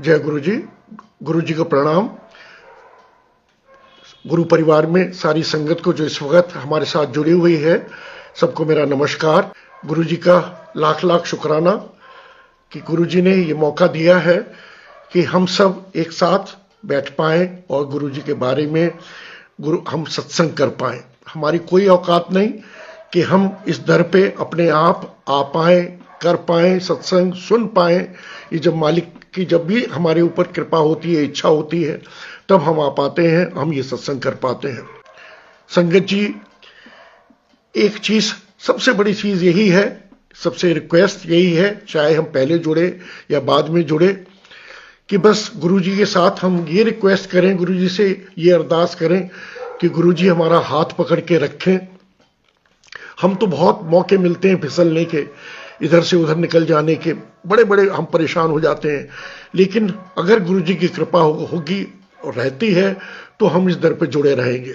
जय गुरु जी। गुरु जी को प्रणाम। गुरु परिवार में सारी संगत को जो इस वक्त हमारे साथ जुड़ी हुई है, सबको मेरा नमस्कार। गुरु जी का लाख लाख शुक्राना कि गुरु जी ने ये मौका दिया है कि हम सब एक साथ बैठ पाएं और गुरु जी के बारे में हम सत्संग कर पाएं। हमारी कोई औकात नहीं कि हम इस दर पे अपने आप आ पाएं, कर पाएं, सत्संग सुन पाएं। ये जब मालिक की जब भी हमारे ऊपर कृपा होती है, इच्छा होती है, तब हम आ पाते हैं, हम ये सत्संग कर पाते हैं। संगत जी, एक चीज, सबसे बड़ी चीज यही है, सबसे रिक्वेस्ट यही है, चाहे हम पहले जुड़े या बाद में जुड़े, कि बस गुरु जी के साथ हम ये रिक्वेस्ट करें, गुरु जी से ये अरदास करें कि गुरु जी हमारा हाथ पकड़ के रखें। हम तो बहुत मौके मिलते हैं फिसलने के, इधर से उधर निकल जाने के, बड़े बड़े हम परेशान हो जाते हैं, लेकिन अगर गुरु जी की कृपा होगी और रहती है तो हम इस दर पे जुड़े रहेंगे।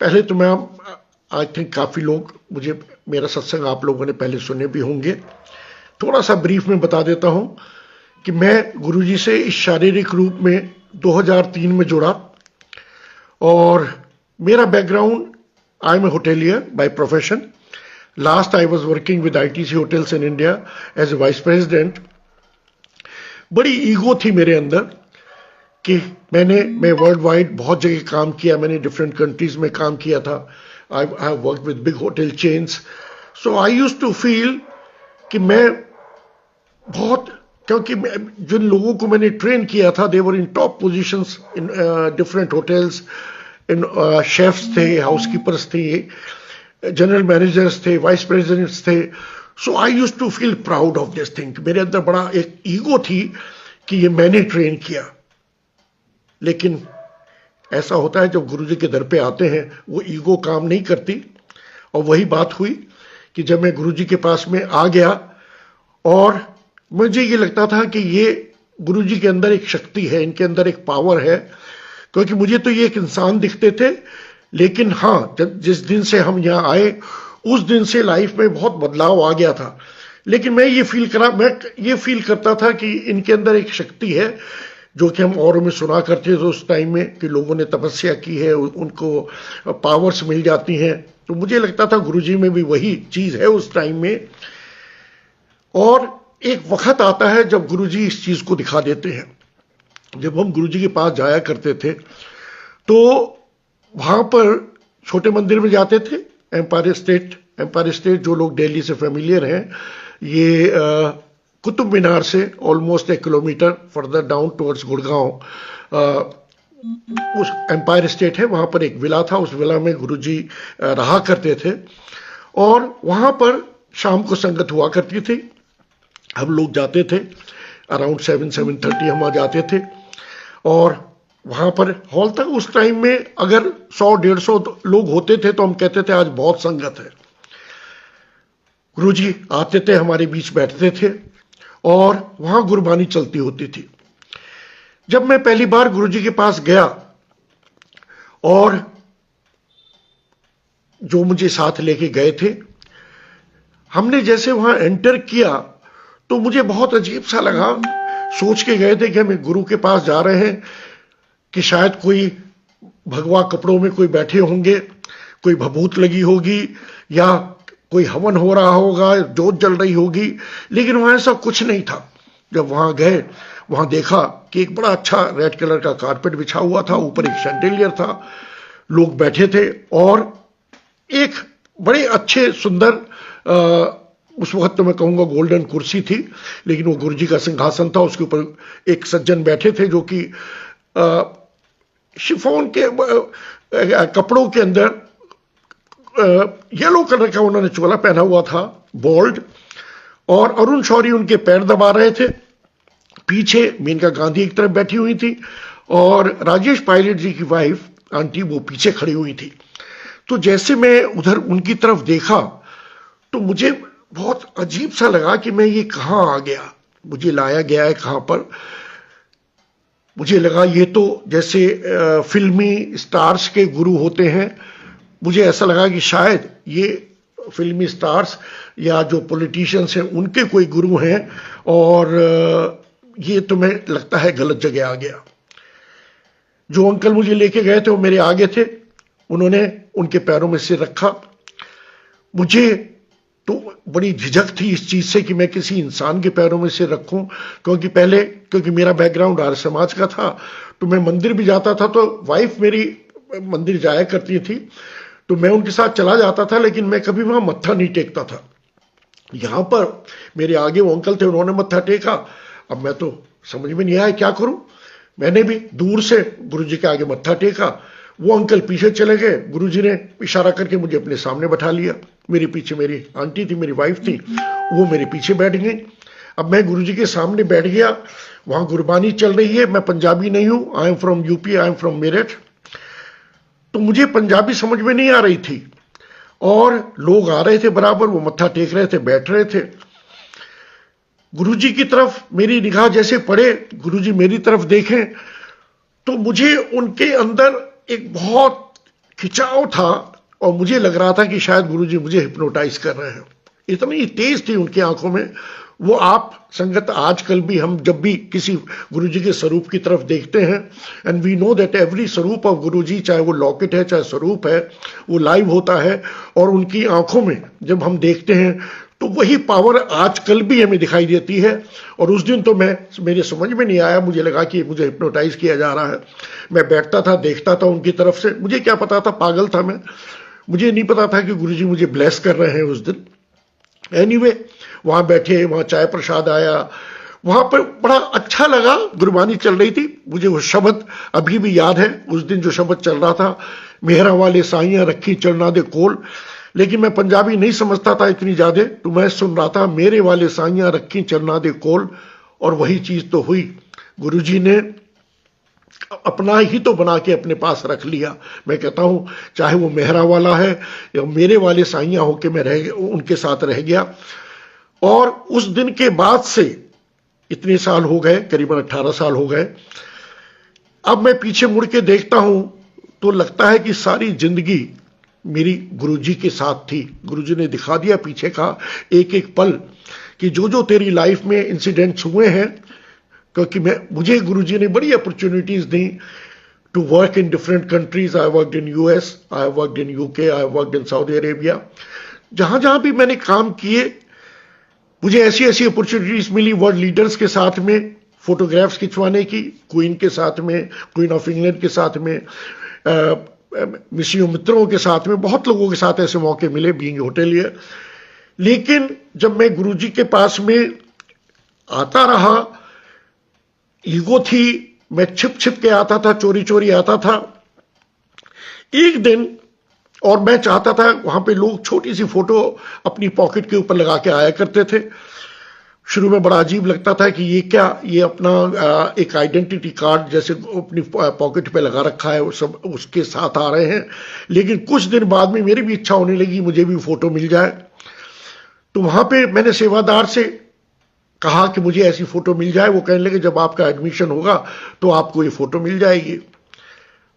पहले तो मैं, आई थिंक काफ़ी लोग मुझे, मेरा सत्संग आप लोगों ने पहले सुने भी होंगे। थोड़ा सा ब्रीफ में बता देता हूं कि मैं गुरु जी से इस शारीरिक रूप में 2003 में जुड़ा और मेरा background, I am a hotelier by profession. Last I was working with ITC Hotels in India as a vice president. बड़ी ईगो थी मेरे अंदर कि मैं वर्ल्ड वाइड बहुत जगह काम किया, मैंने डिफरेंट कंट्रीज में काम किया था। I have worked with big hotel chains. So I used to feel कि मैं बहुत, क्योंकि जिन लोगों को मैंने ट्रेन किया था, they were in top positions in different hotels, in chefs थे, हाउसकीपर्स थे, जनरल मैनेजर्स थे, वाइस प्रेसिडेंट्स थे। So I used to feel proud of this thing. मेरे अंदर बड़ा एक ईगो थी कि ये मैंने ट्रेन किया। लेकिन ऐसा होता है जब गुरु जी के दर पे आते हैं, वो ईगो काम नहीं करती। और वही बात हुई कि जब मैं गुरु जी के पास में आ गया और मुझे ये लगता था कि ये गुरु जी के अंदर एक शक्ति है, इनके अंदर एक पावर है, क्योंकि मुझे तो ये एक इंसान दिखते थे। लेकिन हाँ, जब जिस दिन से हम यहाँ आए उस दिन से लाइफ में बहुत बदलाव आ गया था। लेकिन मैं ये फील करता था कि इनके अंदर एक शक्ति है, जो कि हम औरों में सुना करते थे उस टाइम में कि लोगों ने तपस्या की है, उनको पावर्स मिल जाती हैं। तो मुझे लगता था गुरुजी में भी वही चीज है उस टाइम में। और एक वक्त आता है जब गुरुजी इस चीज को दिखा देते हैं। जब हम गुरुजी के पास जाया करते थे तो वहां पर छोटे मंदिर में जाते थे, एम्पायर स्टेट जो लोग दिल्ली से फेमिलियर हैं, ये कुतुब मीनार से almost 1 kilometre further down towards Gurgaon उस एम्पायर स्टेट है, वहां पर एक विला था। उस विला में गुरुजी रहा करते थे और वहां पर शाम को संगत हुआ करती थी। हम लोग जाते थे अराउंड 7-7:30 हम आ जाते थे और वहां पर हॉल था। उस टाइम में अगर 100-150 लोग होते थे तो हम कहते थे आज बहुत संगत है। गुरुजी आते थे, हमारे बीच बैठते थे और वहां गुरबानी चलती होती थी। जब मैं पहली बार गुरुजी के पास गया और जो मुझे साथ लेके गए थे, हमने जैसे वहां एंटर किया तो मुझे बहुत अजीब सा लगा। सोच के गए थे कि हम गुरु के पास जा रहे हैं कि शायद कोई भगवा कपड़ों में कोई बैठे होंगे, कोई भभूत लगी होगी या कोई हवन हो रहा होगा, जोत जल रही होगी, लेकिन वहां ऐसा कुछ नहीं था। जब वहां गए, वहां देखा कि एक बड़ा अच्छा रेड कलर का कारपेट बिछा हुआ था, ऊपर एक शैंडेलियर था, लोग बैठे थे और एक बड़े अच्छे सुंदर, उस वक्त तो मैं कहूंगा गोल्डन कुर्सी थी, लेकिन वो गुरुजी का सिंहासन था, उसके ऊपर एक सज्जन बैठे थे जो कि शिफॉन के कपड़ों के अंदर येलो कलर का उन्होंने चोला पहना हुआ था, बोल्ड, और अरुण शौरी उनके पैर दबा रहे थे। पीछे मेनका गांधी एक तरफ बैठी हुई थी और राजेश पायलट जी की वाइफ आंटी वो पीछे खड़ी हुई थी। तो जैसे मैं उधर उनकी तरफ देखा तो मुझे बहुत अजीब सा लगा कि मैं ये कहां आ गया, मुझे लाया गया है कहां पर। मुझे लगा ये तो जैसे फिल्मी स्टार्स के गुरु होते हैं। मुझे ऐसा लगा कि शायद ये फिल्मी स्टार्स या जो पॉलिटिशियंस हैं उनके कोई गुरु हैं और ये तुम्हें लगता है गलत जगह आ गया। जो अंकल मुझे लेके गए थे वो मेरे आगे थे, उन्होंने उनके पैरों में सिर रखा। मुझे तो बड़ी झिझक थी इस चीज से कि मैं किसी इंसान के पैरों में सिर रखूं, क्योंकि मेरा बैकग्राउंड आर्य समाज का था, तो मैं मंदिर भी जाता था, तो वाइफ मेरी मंदिर जाया करती थी, तो मैं उनके साथ चला जाता था, लेकिन मैं कभी वहां मत्था नहीं टेकता था। यहां पर मेरे आगे वो अंकल थे, उन्होंने मत्था टेका। अब मैं तो समझ में नहीं आया क्या करूं, मैंने भी दूर से गुरुजी के आगे मत्था टेका। वो अंकल पीछे चले गए, गुरुजी ने इशारा करके मुझे अपने सामने बैठा लिया। मेरे पीछे मेरी आंटी थी, मेरी वाइफ थी, वो मेरे पीछे बैठ गई। अब मैं गुरुजी के सामने बैठ गया, वहां गुरबानी चल रही है। मैं पंजाबी नहीं हूं, I am from UP, I am from Meerut, तो मुझे पंजाबी समझ में नहीं आ रही थी। और लोग आ रहे थे बराबर, वो मत्था टेक रहे थे, बैठ रहे थे। गुरुजी की तरफ मेरी निगाह जैसे पड़े, गुरुजी मेरी तरफ देखें, तो मुझे उनके अंदर एक बहुत खिंचाव था और मुझे लग रहा था कि शायद गुरुजी मुझे हिप्नोटाइज कर रहे हैं। इतनी तेज थी उनकी आंखों में वो। आप संगत आजकल भी हम जब भी किसी गुरुजी के स्वरूप की तरफ देखते हैं, and we know that every स्वरूप ऑफ गुरुजी, चाहे वो लॉकेट है चाहे स्वरूप है, वो लाइव होता है। और उनकी आंखों में जब हम देखते हैं तो वही पावर आजकल भी हमें दिखाई देती है। और उस दिन तो मेरे समझ में नहीं आया, मुझे लगा कि मुझे हिप्नोटाइज किया जा रहा है। मैं बैठता था, देखता था उनकी तरफ से, मुझे क्या पता था, पागल था मैं, मुझे नहीं पता था कि गुरुजी मुझे ब्लेस कर रहे हैं उस दिन। एनीवे, वहां बैठे, वहां चाय प्रसाद आया, वहां पर बड़ा अच्छा लगा। गुरबानी चल रही थी, मुझे वो शब्द अभी भी याद है। उस दिन जो शब्द चल रहा था, मेहरा वाले साइयां रखी चरना दे कोल, लेकिन मैं पंजाबी नहीं समझता था इतनी ज्यादा, तो मैं सुन रहा था मेरे वाले साइयां रखी चरना दे कोल। और वही चीज तो हुई, गुरुजी ने अपना ही तो बना के अपने पास रख लिया। मैं कहता हूं चाहे वो मेहरा वाला है या मेरे वाले साइयां होके मैं उनके साथ रह गया। और उस दिन के बाद से इतने साल हो गए, करीबन 18 साल हो गए। अब मैं पीछे मुड़ के देखता हूं तो लगता है कि सारी जिंदगी मेरी गुरुजी के साथ थी। गुरुजी ने दिखा दिया पीछे का एक एक पल कि जो जो तेरी लाइफ में इंसिडेंट्स हुए हैं, क्योंकि मुझे गुरुजी ने बड़ी अपॉर्चुनिटीज दी to work in different countries. I worked in US, I worked in UK, I worked in Saudi Arabia. जहां जहां भी मैंने काम किए, मुझे ऐसी ऐसी अपॉर्चुनिटीज मिली वर्ल्ड लीडर्स के साथ में फोटोग्राफ्स खिंचवाने की, क्वीन के साथ में, क्वीन ऑफ इंग्लैंड के साथ में, मिसियों मित्रों के साथ में, बहुत लोगों के साथ ऐसे मौके मिले बीइंग होटेलियर। लेकिन जब मैं गुरुजी के पास में आता रहा, ईगो थी, मैं छिप छिप के आता था, चोरी चोरी आता था। एक दिन, और मैं चाहता था वहां पे लोग छोटी सी फोटो अपनी पॉकेट के ऊपर लगा के आया करते थे। शुरू में बड़ा अजीब लगता था कि ये क्या, ये अपना एक आइडेंटिटी कार्ड जैसे अपनी पॉकेट पे लगा रखा है, वो सब उसके साथ आ रहे हैं। लेकिन कुछ दिन बाद में मेरी भी इच्छा होने लगी मुझे भी फोटो मिल जाए। तो वहां पे मैंने सेवादार से कहा कि मुझे ऐसी फोटो मिल जाए। वो कहने लगे जब आपका एडमिशन होगा तो आपको ये फोटो मिल जाएगी।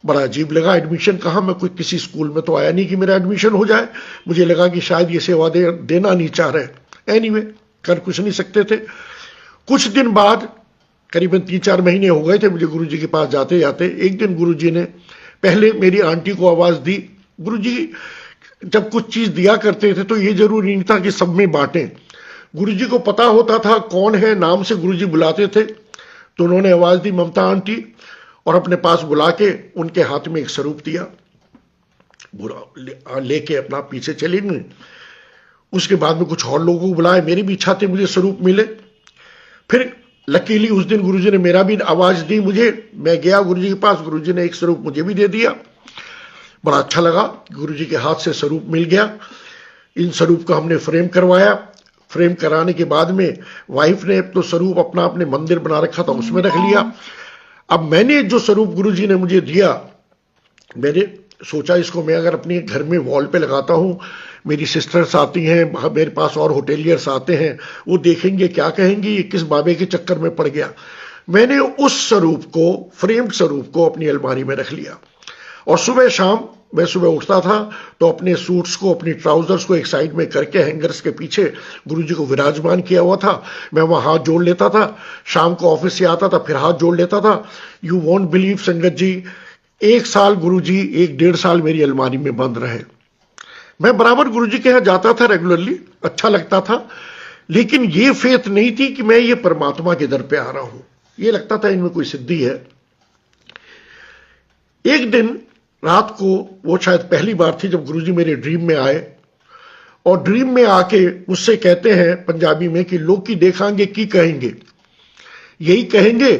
बड़ा अजीब लगा, एडमिशन कहाँ, मैं कोई किसी स्कूल में तो आया नहीं कि मेरा एडमिशन हो जाए। मुझे लगा कि शायद ये सेवा देना नहीं चाह रहे। एनीवे, कर कुछ नहीं सकते थे। कुछ दिन बाद, करीबन 3-4 महीने हो गए थे मुझे गुरुजी के पास जाते जाते। एक दिन गुरुजी ने पहले मेरी आंटी को आवाज दी। गुरुजी जब कुछ चीज दिया करते थे तो ये जरूरी नहीं था कि सब में बांटें। गुरुजी को पता होता था कौन है, नाम से गुरुजी बुलाते थे। तो उन्होंने आवाज दी ममता आंटी, और अपने पास बुला के उनके हाथ में एक स्वरूप दिया, लेके अपना पीछे चली गई। उसके बाद में कुछ और लोगों को बुलाया, मेरी भी इच्छा थी मुझे स्वरूप मिले। फिर लकीली उस दिन गुरुजी ने मेरा भी आवाज दी मुझे, मैं गया गुरुजी के पास, गुरुजी ने एक स्वरूप मुझे भी दे दिया। बड़ा अच्छा लगा, गुरुजी के हाथ से स्वरूप मिल गया। इन स्वरूप को हमने फ्रेम करवाया। फ्रेम कराने के बाद में वाइफ ने तो स्वरूप अपना अपने मंदिर बना रखा था, उसमें रख लिया। अब मैंने जो स्वरूप गुरुजी ने मुझे दिया, मैंने सोचा इसको मैं अगर अपने घर में वॉल पे लगाता हूं, मेरी सिस्टर्स आती हैं, मेरे पास और होटेलियर्स आते हैं, वो देखेंगे क्या कहेंगे ये किस बाबे के चक्कर में पड़ गया। मैंने उस स्वरूप को, फ्रेम्ड स्वरूप को अपनी अलमारी में रख लिया। और सुबह शाम मैं सुबह उठता था तो अपने सूट्स को, अपनी ट्राउजर्स को एक साइड में करके हैंगर्स के पीछे गुरुजी को विराजमान किया हुआ था। मैं वहां हाथ जोड़ लेता था, शाम को ऑफिस से आता था फिर हाथ जोड़ लेता था। यू वॉन्ट बिलीव संगत जी, 1 साल गुरुजी 1-1.5 साल मेरी अलमारी में बंद रहे। मैं बराबर गुरुजी के यहां जाता था रेगुलरली, अच्छा लगता था, लेकिन ये फेथ नहीं थी कि मैं ये परमात्मा के दर पे आ रहा हूं। ये लगता था इनमें कोई सिद्धि है। एक दिन रात को, वो शायद पहली बार थी जब गुरुजी मेरे ड्रीम में आए, और ड्रीम में आके मुझसे कहते हैं पंजाबी में कि लोग की देखांगे की कहेंगे, यही कहेंगे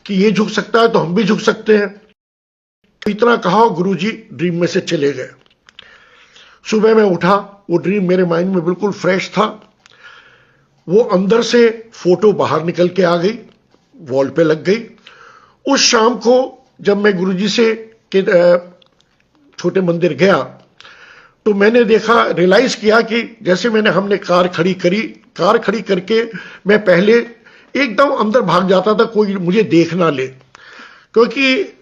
कि ये झुक सकता है तो हम भी झुक सकते हैं। इतना कहा गुरुजी ड्रीम में से चले गए। सुबह मैं उठा, वो ड्रीम मेरे माइंड में बिल्कुल फ्रेश था। वो अंदर से फोटो बाहर निकल के आ गई, वॉल पे लग गई। उस शाम को जब मैं गुरुजी से के छोटे मंदिर गया तो मैंने देखा, रियलाइज किया कि जैसे हमने कार खड़ी करी, कार खड़ी करके मैं पहले एकदम अंदर भाग जाता था कोई मुझे देख ना ले, क्योंकि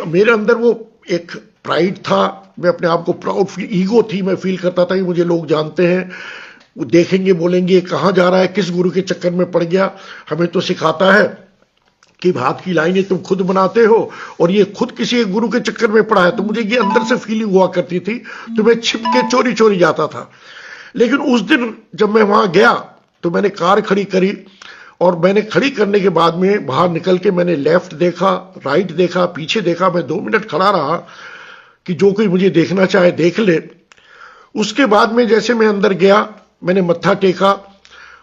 मेरे अंदर वो एक प्राइड था, मैं अपने आप को प्राउड ईगो थी, मैं फील करता था कि मुझे लोग जानते हैं, वो देखेंगे बोलेंगे कहां जा रहा है, किस गुरु के चक्कर में पड़ गया। हमें तो सिखाता है कि हाथ की लाइनें तुम खुद बनाते हो, और ये खुद किसी एक गुरु के चक्कर में पड़ा है। तो मुझे ये अंदर से फीलिंग हुआ करती थी, तो मैं छिप के चोरी चोरी जाता था। लेकिन उस दिन जब मैं वहां गया तो मैंने कार खड़ी करी, और मैंने खड़ी करने के बाद में बाहर निकल के मैंने लेफ्ट देखा, राइट देखा, पीछे देखा। मैं 2 मिनट खड़ा रहा कि जो कोई मुझे देखना चाहे देख ले। उसके बाद में जैसे मैं अंदर गया, मैंने मत्था टेका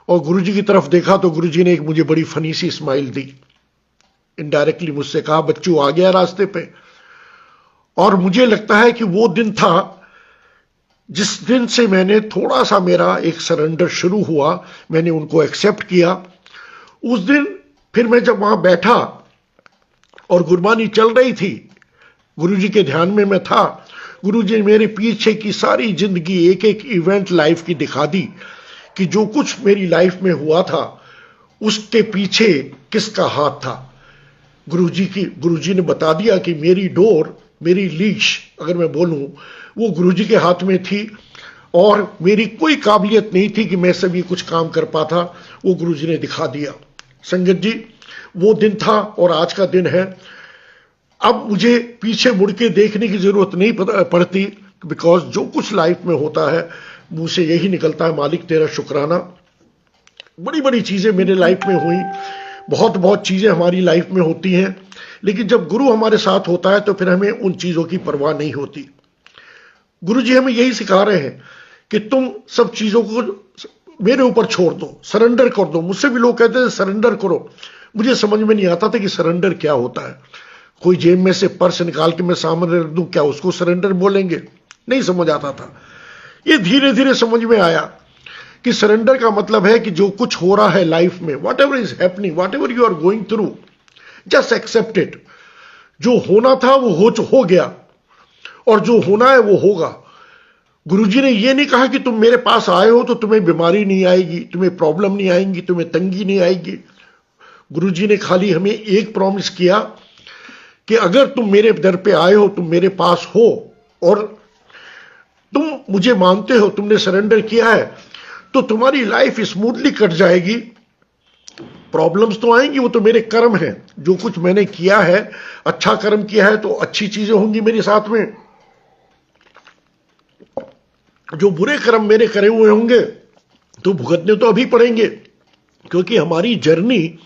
और गुरुजी की तरफ देखा तो गुरुजी ने एक मुझे बड़ी फनी सी स्माइल दी। इनडायरेक्टली मुझसे कहा, बच्चू आ गया रास्ते पे। और मुझे लगता है कि वो दिन था जिस दिन से मैंने थोड़ा सा, मेरा एक सरेंडर शुरू हुआ, मैंने उनको एक्सेप्ट किया। उस दिन फिर मैं जब वहां बैठा और गुरबानी चल रही थी, गुरुजी के ध्यान में मैं था, गुरुजी ने मेरे पीछे की सारी जिंदगी एक एक इवेंट लाइफ की दिखा दी कि जो कुछ मेरी लाइफ में हुआ था उसके पीछे किसका हाथ था। गुरुजी ने बता दिया कि मेरी डोर, मेरी लीश अगर मैं बोलूं, वो गुरुजी के हाथ में थी, और मेरी कोई काबिलियत नहीं थी कि मैं सब ये कुछ काम कर पाता, वो गुरुजी ने दिखा दिया। संगत जी, वो दिन था और आज का दिन है। अब मुझे पीछे मुड़ के देखने की जरूरत नहीं पड़ती, बिकॉज जो कुछ लाइफ में होता है मुंह से यही निकलता है, मालिक तेरा शुक्राना। बड़ी बड़ी चीजें मेरे लाइफ में हुई, बहुत बहुत चीजें हमारी लाइफ में होती हैं, लेकिन जब गुरु हमारे साथ होता है तो फिर हमें उन चीजों की परवाह नहीं होती। गुरु जी हमें यही सिखा रहे हैं कि तुम सब चीजों को मेरे ऊपर छोड़ दो, सरेंडर कर दो। मुझसे भी लोग कहते थे सरेंडर करो, मुझे समझ में नहीं आता था कि सरेंडर क्या होता है। कोई जेब में से पर्स निकाल के मैं सामने रख दूं, क्या उसको सरेंडर बोलेंगे? नहीं समझ आता था। ये धीरे धीरे समझ में आया कि सरेंडर का मतलब है कि जो कुछ हो रहा है लाइफ में, whatever is happening, whatever you are going through, just accept it. जो होना था वो हो गया, और जो होना है वो होगा। गुरुजी ने ये नहीं कहा कि तुम मेरे पास आए हो तो तुम्हें बीमारी नहीं आएगी, तुम्हें प्रॉब्लम नहीं आएंगी, तुम्हें तंगी नहीं आएगी। गुरुजी ने खाली हमें एक प्रॉमिस किया कि अगर तुम मेरे दर पे आए हो, तुम मेरे पास हो और तुम मुझे मानते हो, तुमने सरेंडर किया है, तो तुम्हारी लाइफ स्मूथली कट जाएगी। प्रॉब्लम्स तो आएंगी, वो तो मेरे कर्म हैं, जो कुछ मैंने किया है, अच्छा कर्म किया है तो अच्छी चीजें होंगी मेरे साथ में। जो बुरे कर्म मेरे करे हुए होंगे तो भुगतने तो अभी पड़ेंगे, क्योंकि हमारी जर्नी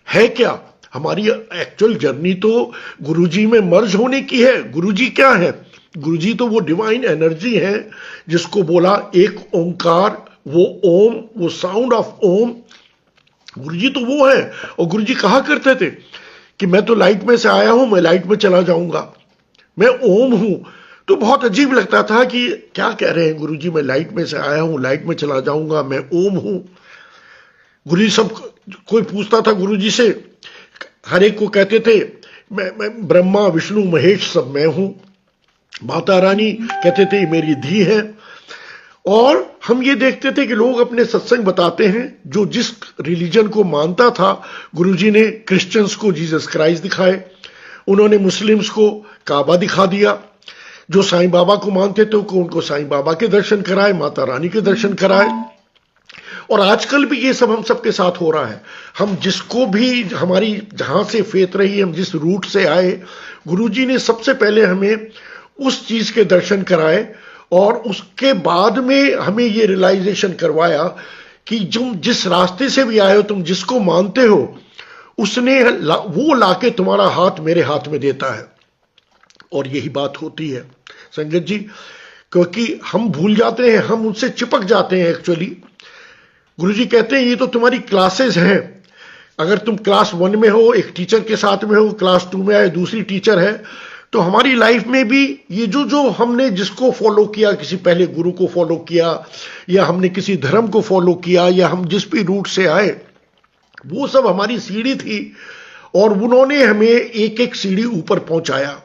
है क्या, हमारी एक्चुअल जर्नी तो गुरुजी में मर्ज होने की है। गुरुजी क्या है? गुरुजी तो वो डिवाइन एनर्जी है जिसको बोला एक ओंकार, वो ओम, वो साउंड ऑफ ओम। गुरुजी तो वो है। और गुरुजी कहा करते थे कि मैं तो लाइट में से आया हूं, मैं लाइट में चला जाऊंगा, मैं ओम हूं। तो बहुत अजीब लगता था कि क्या कह रहे हैं गुरुजी, मैं लाइट में से आया हूं, लाइट में चला जाऊंगा, मैं ओम हूं। गुरुजी सब, कोई पूछता था गुरुजी से, हर एक को कहते थे मैं ब्रह्मा विष्णु महेश सब मैं हूं। माता रानी कहते थे मेरी धी है। और हम ये देखते थे कि लोग अपने सत्संग बताते हैं, जो जिस रिलीजन को मानता था, गुरुजी ने क्रिश्चियंस को जीसस क्राइस्ट दिखाए, उन्होंने मुस्लिम्स को काबा दिखा दिया, जो साईं बाबा को मानते थे उनको साईं बाबा के दर्शन कराए, माता रानी के दर्शन कराए। और आजकल भी ये सब हम सबके साथ हो रहा है। हम जिसको भी, हमारी जहां से फेथ रही, हम जिस रूट से आए, गुरुजी ने सबसे पहले हमें उस चीज के दर्शन कराए और उसके बाद में हमें ये रियलाइजेशन करवाया कि तुम जिस रास्ते से भी आए हो, तुम जिसको मानते हो, उसने वो लाके तुम्हारा हाथ मेरे हाथ में देता है। और यही बात होती है संगत जी, क्योंकि हम भूल जाते हैं, हम उनसे चिपक जाते हैं। एक्चुअली गुरुजी कहते हैं ये तो तुम्हारी क्लासेस हैं। अगर तुम क्लास 1 में हो, एक टीचर के साथ में हो, क्लास 2 में आए दूसरी टीचर है, तो हमारी लाइफ में भी ये जो हमने जिसको फॉलो किया, किसी पहले गुरु को फॉलो किया, या हमने किसी धर्म को फॉलो किया, या हम जिस भी रूट से आए, वो सब हमारी सीढ़ी थी और उन्होंने हमें एक एक सीढ़ी ऊपर पहुंचाया।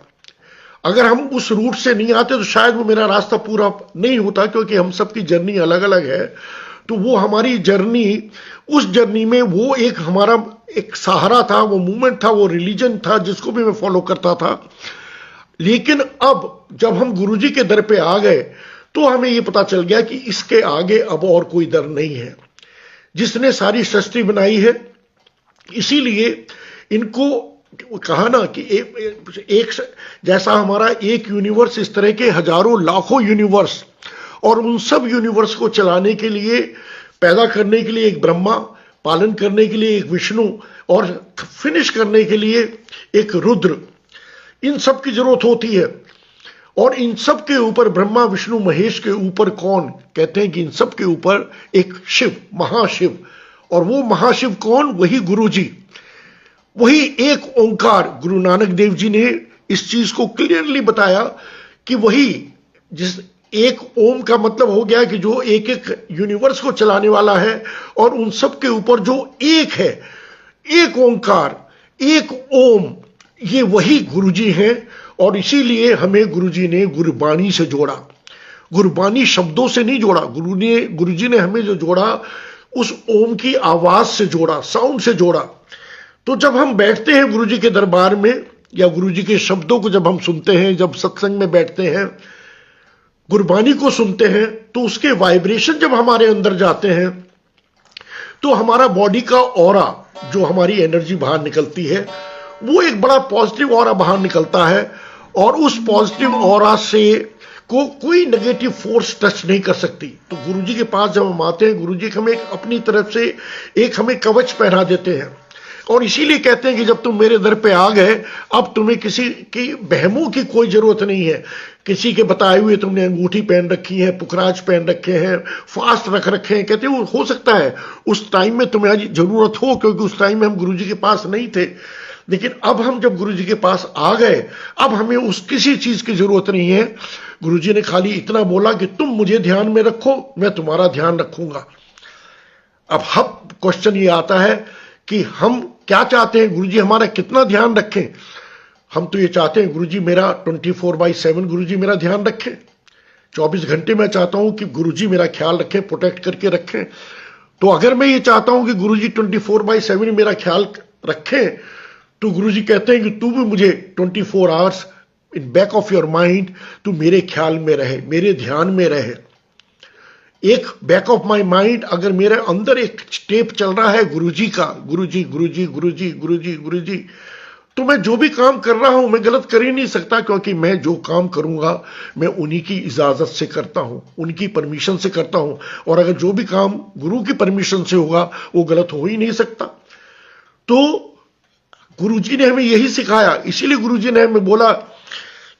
अगर हम उस रूट से नहीं आते तो शायद वो मेरा रास्ता पूरा नहीं होता, क्योंकि हम सबकी जर्नी अलग अलग है। तो वो हमारी जर्नी, उस जर्नी में वो एक हमारा एक सहारा था, वो मूवमेंट था, वो रिलीजन था जिसको भी मैं फॉलो करता था। लेकिन अब जब हम गुरुजी के दर पे आ गए तो हमें ये पता चल गया कि इसके आगे अब और कोई दर नहीं है। जिसने सारी सृष्टि बनाई है, इसीलिए इनको कहा ना कि एक जैसा हमारा एक यूनिवर्स, इस तरह के हजारों लाखों यूनिवर्स, और उन सब यूनिवर्स को चलाने के लिए, पैदा करने के लिए एक ब्रह्मा, पालन करने के लिए एक विष्णु, और फिनिश करने के लिए एक रुद्र, इन सब की जरूरत होती है। और इन सब के ऊपर, ब्रह्मा विष्णु महेश के ऊपर कौन? कहते हैं कि इन सब के ऊपर एक शिव, महाशिव। और वो महाशिव कौन? वही गुरु जी, वही एक ओंकार। गुरु नानक देव जी ने इस चीज को क्लियरली बताया कि वही, जिस एक ओम का मतलब हो गया कि जो एक एक यूनिवर्स को चलाने वाला है, और उन सब के ऊपर जो एक है, एक ओंकार, एक ओम, ये वही गुरुजी हैं। और इसीलिए हमें गुरुजी ने गुरबाणी से जोड़ा, गुरबाणी शब्दों से नहीं जोड़ा। गुरुजी ने हमें जो जोड़ा, उस ओम की आवाज से जोड़ा, साउंड से जोड़ा। तो जब हम बैठते हैं गुरुजी के दरबार में, या गुरुजी के शब्दों को जब हम सुनते हैं, जब सत्संग में बैठते हैं, गुरबानी को सुनते हैं, तो उसके वाइब्रेशन जब हमारे अंदर जाते हैं, तो हमारा बॉडी का ऑरा, जो हमारी एनर्जी बाहर निकलती है, वो एक बड़ा पॉजिटिव ऑरा बाहर निकलता है। और उस पॉजिटिव ऑरा से कोई नेगेटिव फोर्स टच नहीं कर सकती। तो गुरुजी के पास जब हम आते हैं, गुरुजी हमें अपनी तरफ से एक हमें कवच पहना देते हैं। और इसीलिए कहते हैं कि जब तुम मेरे दर पे आ गए, अब तुम्हें किसी की बहमों की कोई जरूरत नहीं है। किसी के बताए हुए तुमने अंगूठी पहन रखी है, पुखराज पहन रखे हैं, फास्ट रख रखे हैं, कहते हैं हो सकता है उस टाइम में तुम्हें जरूरत हो, क्योंकि उस टाइम में हम गुरुजी के पास नहीं थे। लेकिन अब हम जब गुरुजी के पास आ गए, अब हमें उस किसी चीज की जरूरत नहीं है। गुरुजी ने खाली इतना बोला कि तुम मुझे ध्यान में रखो, मैं तुम्हारा ध्यान रखूंगा। अब क्वेश्चन ये आता है कि हम क्या चाहते हैं, गुरुजी हमारा कितना ध्यान रखें। हम तो ये चाहते हैं गुरुजी मेरा 24/7 गुरुजी मेरा ध्यान रखें, 24 घंटे मैं चाहता हूं कि गुरुजी मेरा ख्याल रखें, प्रोटेक्ट करके रखें। तो अगर मैं ये चाहता हूं कि गुरुजी 24/7 मेरा ख्याल रखें, तो गुरुजी कहते हैं कि तू भी मुझे 24 hours in back of your mind, तू मेरे ख्याल में रहे, मेरे ध्यान में रहे। एक बैक ऑफ माई माइंड, अगर मेरे अंदर एक टेप चल रहा है गुरुजी का, गुरुजी गुरुजी गुरुजी गुरुजी गुरुजी, तो मैं जो भी काम कर रहा हूं, मैं गलत कर ही नहीं सकता, क्योंकि मैं जो काम करूंगा मैं उन्हीं की इजाजत से करता हूं, उनकी परमिशन से करता हूं। और अगर जो भी काम गुरु की परमिशन से होगा, वो गलत हो ही नहीं सकता। तो गुरुजी ने हमें यही सिखाया। इसीलिए गुरुजी ने हमें बोला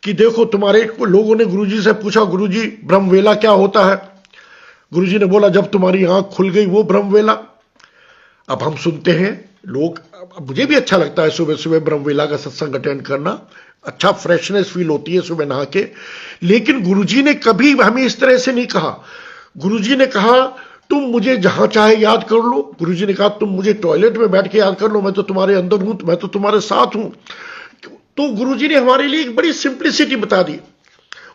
कि देखो, तुम्हारे लोगों ने गुरुजी से पूछा, गुरुजी ब्रह्मवेला क्या होता है? गुरुजी ने बोला, जब तुम्हारी आंख खुल गई वो ब्रह्मवेला। अब हम सुनते हैं लोग, मुझे भी अच्छा लगता है सुबह सुबह ब्रह्मवेला का सत्संग अटेंड करना, अच्छा फ्रेशनेस फील होती है सुबह नहा के। लेकिन गुरुजी ने कभी हमें इस तरह से नहीं कहा। गुरुजी ने कहा, तुम मुझे जहां चाहे याद कर लो। गुरुजी ने कहा, तुम मुझे टॉयलेट में बैठ के याद कर लो, मैं तो तुम्हारे अंदर हूं, मैं तो तुम्हारे साथ हूं। तो गुरुजी ने हमारे लिए एक बड़ी सिंप्लिसिटी बता दी।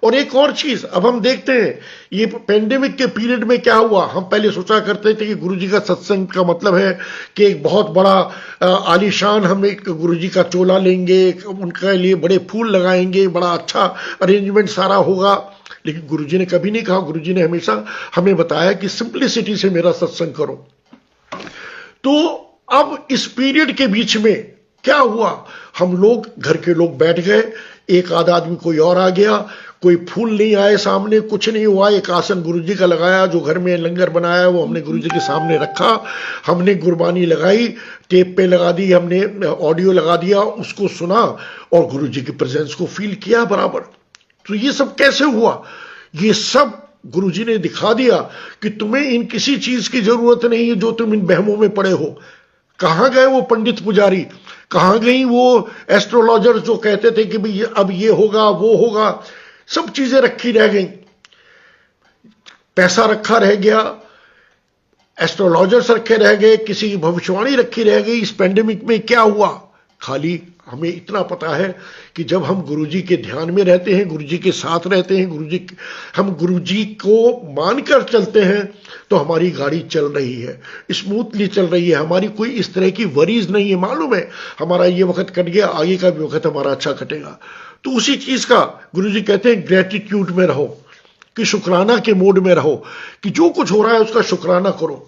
और एक और चीज अब हम देखते हैं ये पेंडेमिक के पीरियड में क्या हुआ। हम पहले सोचा करते थे कि गुरुजी का सत्संग का मतलब है कि एक बहुत बड़ा आलीशान हम एक गुरुजी का चोला लेंगे, उनके लिए बड़े फूल लगाएंगे, बड़ा अच्छा अरेंजमेंट सारा होगा। लेकिन गुरुजी ने कभी नहीं कहा। गुरुजी ने हमेशा हमें बताया कि सिंप्लिसिटी से मेरा सत्संग करो। तो अब इस पीरियड के बीच में क्या हुआ, हम लोग घर के लोग बैठ गए, एक आधा आदमी कोई और आ गया, कोई फूल नहीं आए सामने, कुछ नहीं हुआ। एक आसन गुरुजी का लगाया, जो घर में लंगर बनाया वो हमने गुरुजी के सामने रखा, हमने गुरबानी लगाई, टेप पे लगा दी, हमने ऑडियो लगा दिया, उसको सुना और गुरुजी की प्रेजेंस को फील किया बराबर। तो ये सब कैसे हुआ? ये सब गुरुजी ने दिखा दिया कि तुम्हें इन किसी चीज की जरूरत नहीं है जो तुम इन बहमों में पड़े हो। कहां गए वो पंडित पुजारी, कहां गई वो एस्ट्रोलॉजर जो कहते थे कि भाई अब ये होगा वो होगा। सब चीजें रखी रह गई, पैसा रखा रह गया, एस्ट्रोलॉजर्स रखे रह गए, किसी की भविष्यवाणी रखी रह गई। इस पेंडेमिक में क्या हुआ? खाली हमें इतना पता है कि जब हम गुरुजी के ध्यान में रहते हैं, गुरुजी के साथ रहते हैं, हम गुरुजी को मानकर चलते हैं, तो हमारी गाड़ी चल रही है, स्मूथली चल रही है, हमारी कोई इस तरह की वरीज नहीं है। मालूम है हमारा ये वक्त कट गया, आगे का भी वक्त हमारा अच्छा कटेगा। तो उसी चीज का गुरुजी कहते हैं ग्रेटिट्यूड में रहो, कि शुक्राना के मोड में रहो, कि जो कुछ हो रहा है उसका शुक्राना करो।